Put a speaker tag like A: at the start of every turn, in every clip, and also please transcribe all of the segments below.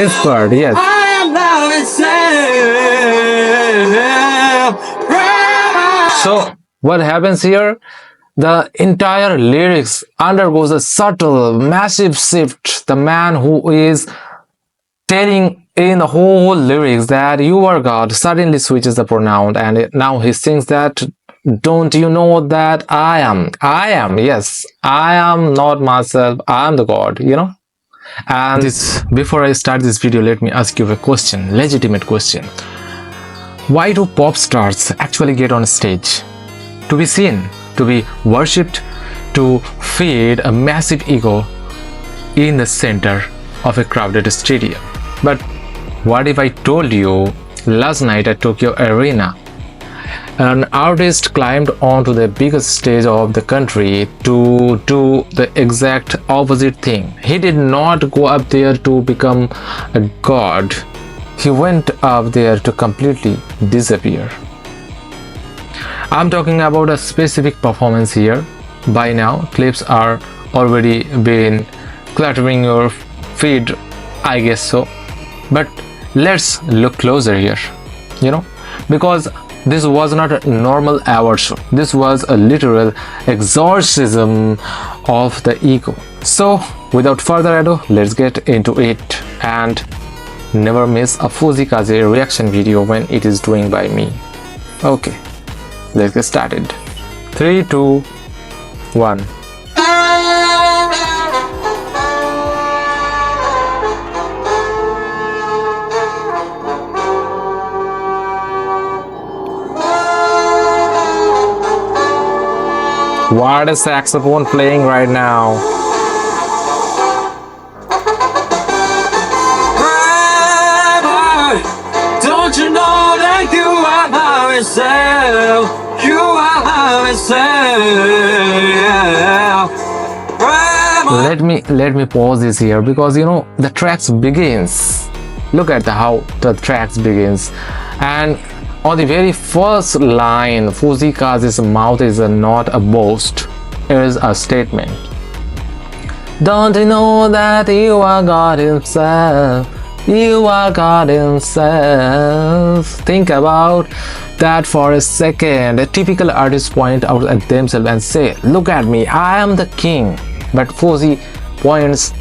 A: This part, yes. So what happens here? The entire lyrics undergoes a subtle, massive shift. The man who is telling in the whole lyrics that you are God suddenly switches the pronoun, and now he sings that, don't you know that I am, yes, I am not myself, I am the God, you know. And this, before I start this video, let me ask you a question, legitimate question. Why do pop stars actually get on stage? To be seen, to be worshipped, to feed a massive ego in the center of a crowded stadium. But what if I told you last night at Tokyo Arena, an artist climbed onto the biggest stage of the country to do the exact opposite thing. He did not go up there to become a god. He went up there to completely disappear. I'm talking about a specific performance here. By now, clips are already been cluttering your feed, I guess so. But let's look closer here, you know, because this was not a normal award show. This was a literal exorcism of the ego. So without further ado, let's get into it, and never miss a Fujii Kaze reaction video when it is doing by me. Okay, let's get started. 3, 2, 1. What a saxophone playing right now. Don't you know that you are yourself? You are yourself. Let me pause this here, because you know the tracks begins. Look at how the tracks begins, and on the very first line, Fujii Kaze's mouth is not a boast, it is a statement. Don't you know that you are God himself? You are God himself. Think about that for a second. A typical artist point out at themselves and say, look at me, I am the king. But Fujii points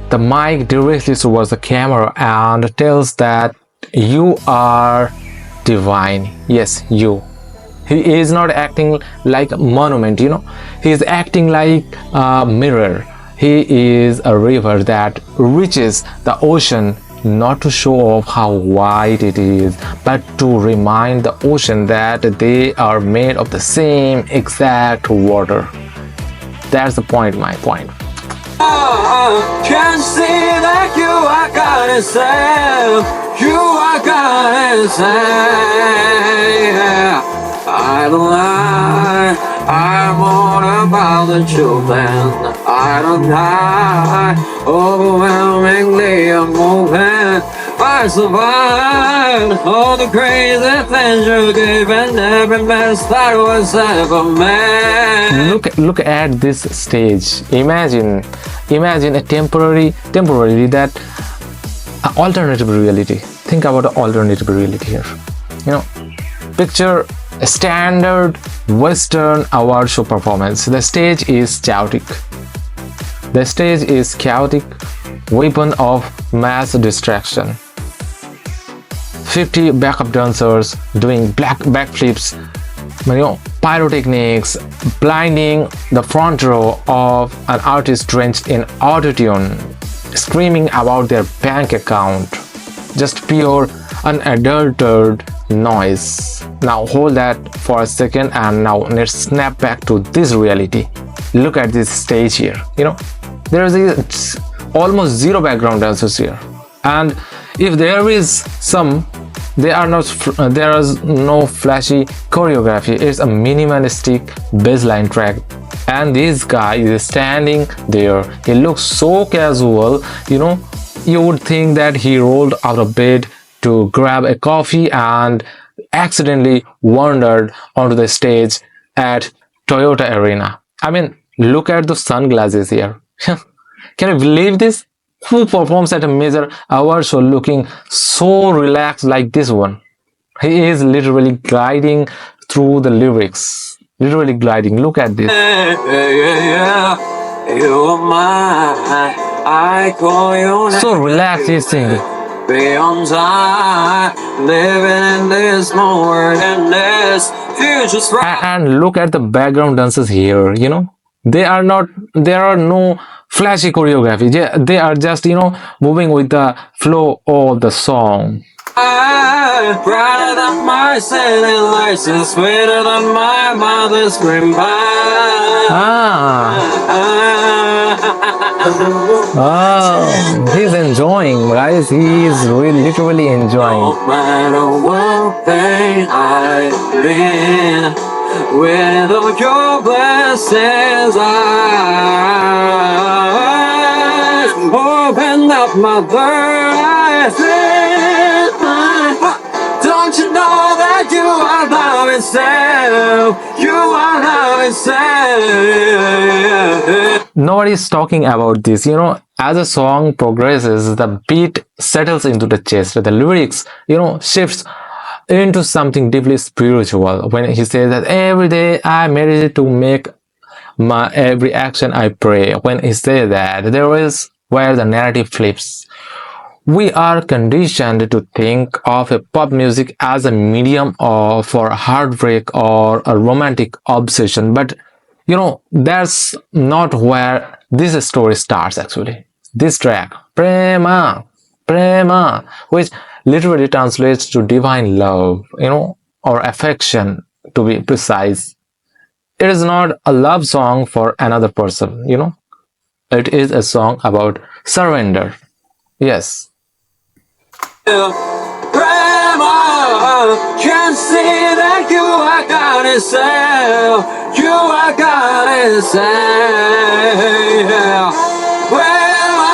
A: the mic directly towards the camera and tells that you are divine. Yes, you. He is not acting like a monument, you know. He is acting like a mirror. He is a river that reaches the ocean, not to show off how wide it is, but to remind the ocean that they are made of the same exact water. That's the point, my point. Can't see that you are God yourself. You are God yourself. I don't lie. I'm all about the children. I don't die. Overwhelmingly I'm moving. I survived all the crazy things you gave, and every mess that was ever made. Look at this stage. Imagine a temporary that alternative reality. Think about the alternative reality here. You know, picture a standard Western award show performance. The stage is chaotic. The stage is chaotic, weapon of mass distraction. 50 backup dancers doing backflips, you know, pyrotechnics, blinding the front row of an artist drenched in autotune, screaming about their bank account. Just pure, unadulterated noise. Now hold that for a second, and now let's snap back to this reality. Look at this stage here. You know, there is almost zero background dancers here, and if there is some, there is no flashy choreography. It's a minimalistic baseline track, and this guy is standing there. He looks so casual, you know, you would think that he rolled out of bed to grab a coffee and accidentally wandered onto the stage at Toyota Arena. I mean, look at the sunglasses here. Can you believe this? Who performs at a major award show looking so relaxed like this one? He is literally gliding through the lyrics. Literally gliding. Look at this. So relaxed he's singing.
B: Beyond time, living in this more than this future's right.
A: And look at the background dancers here, you know. There are no flashy choreography. They are just, you know, moving with the flow of the song.
B: Brighter than my sailing license, sweeter than my mother's green pie.
A: Oh, he's enjoying, guys. He is really literally enjoying.
B: No matter what pain I've been, with all your blessings, I open up my eyes. Don't you know that you are love itself? You are love itself.
A: Nobody's talking about this, you know. As the song progresses, the beat settles into the chest. The lyrics, you know, shifts into something deeply spiritual. When he says that every day I meditate to make my every action I pray. When he says that, there is where the narrative flips. We are conditioned to think of a pop music as a medium for heartbreak or a romantic obsession, but you know, that's not where this story starts actually. This track, Prema, Prema, which literally translates to divine love, you know, or affection to be precise. It is not a love song for another person, you know. It is a song about surrender. Yes.
B: Grandma, can't see that you are God itself. You are God itself. Grandma.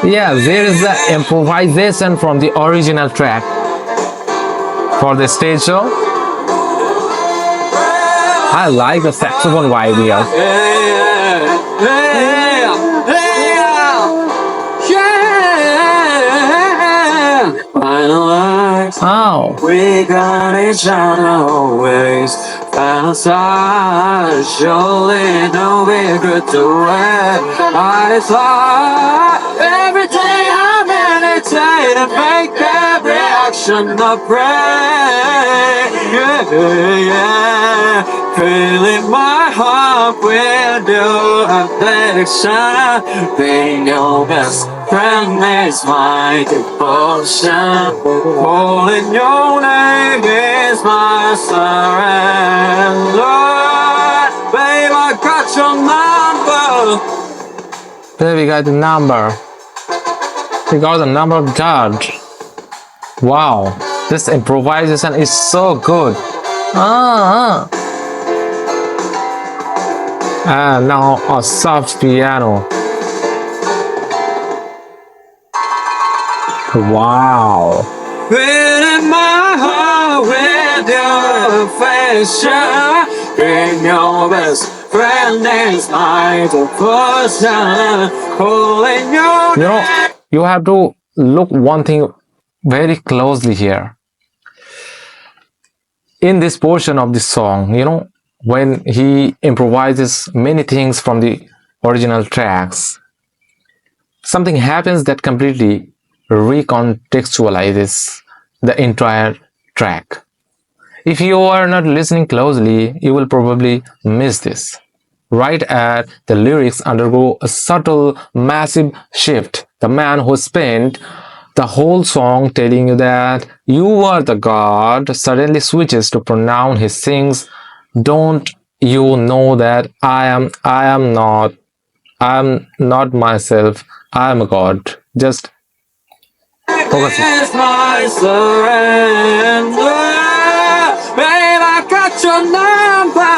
A: Yeah, there is the improvisation from the original track for the stage show. I like the saxophone vibe here. Oh.
B: We got each other always. Fantasize, surely no regret to it. I thought every day I meditate and make every action a prayer. Yeah, yeah. Filling my heart with your affection. Being your best friend is my devotion. Calling your name is my surrender. Babe, I got your number.
A: There we got the number. We got the number of God. Wow, this improvisation is so good. And now a soft piano. Wow.
B: Filling my heart with your affection. Being your best friend is my devotion. Calling your
A: You know, you have to look one thing very closely here. In this portion of the song, you know, when he improvises many things from the original tracks, something happens that completely recontextualizes the entire track. If you are not listening closely, you will probably miss this. Right as the lyrics undergo a subtle, massive shift, the man who spent the whole song telling you that you are the God suddenly switches to pronoun. He sings, "Don't you know that I am not myself, I am a God." Just focus.
B: is my surrender. Babe, I got your number.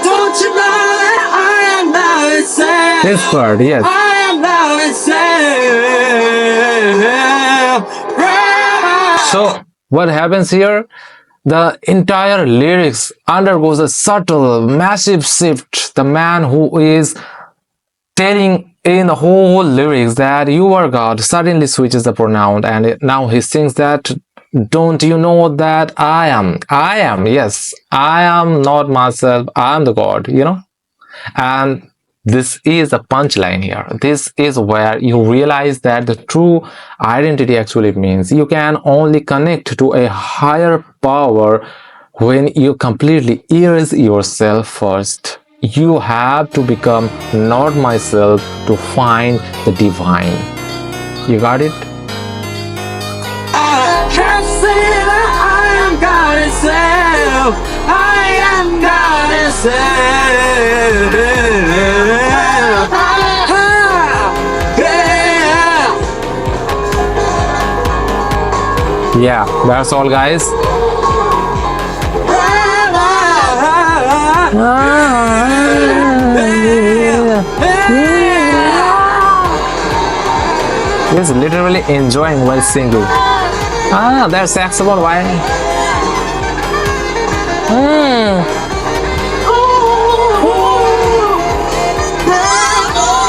B: Don't you know that I am now itself?
A: This part, yes.
B: I am now itself.
A: So what happens here? The entire lyrics undergoes a subtle, massive shift. The man who is telling in the whole lyrics that you are God, suddenly switches the pronoun, and now he sings that, don't you know that I am, yes, I am not myself, I am the God, and this is a punchline here. This is where you realize that the true identity actually means you can only connect to a higher power when you completely erase yourself first. You have to become not myself to find the divine. You got it?
B: I can't say that I am God itself. I am God itself.
A: Yeah, that's all, guys. He's literally enjoying while singing. There's saxophone. Why?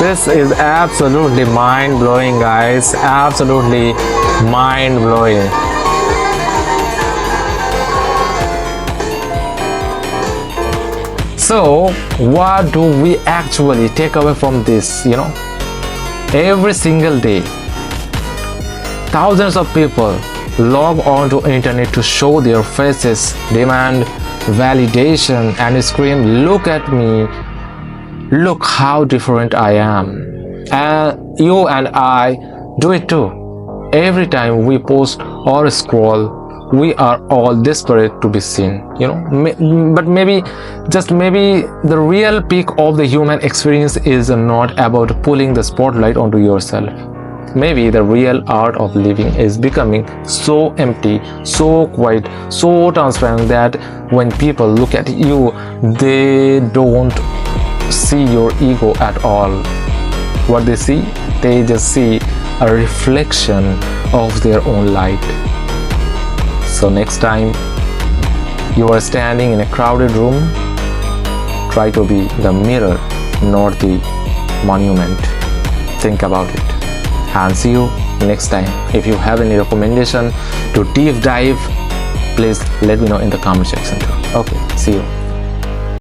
A: This is absolutely mind-blowing, guys. Absolutely mind-blowing. So, what do we actually take away from this? Every single day, thousands of people log on to internet to show their faces, demand validation, and scream, "Look at me! Look how different I am." And you and I do it too. Every time we post or scroll, we are all desperate to be seen, but maybe, just maybe, the real peak of the human experience is not about pulling the spotlight onto yourself. Maybe the real art of living is becoming so empty, so quiet, so transparent that when people look at you, they don't see your ego at all. What they see? They just see a reflection of their own light. So next time you are standing in a crowded room, try to be the mirror, not the monument. Think about it. And see you next time. If you have any recommendation to deep dive, please let me know in the comment section too. Okay, see you.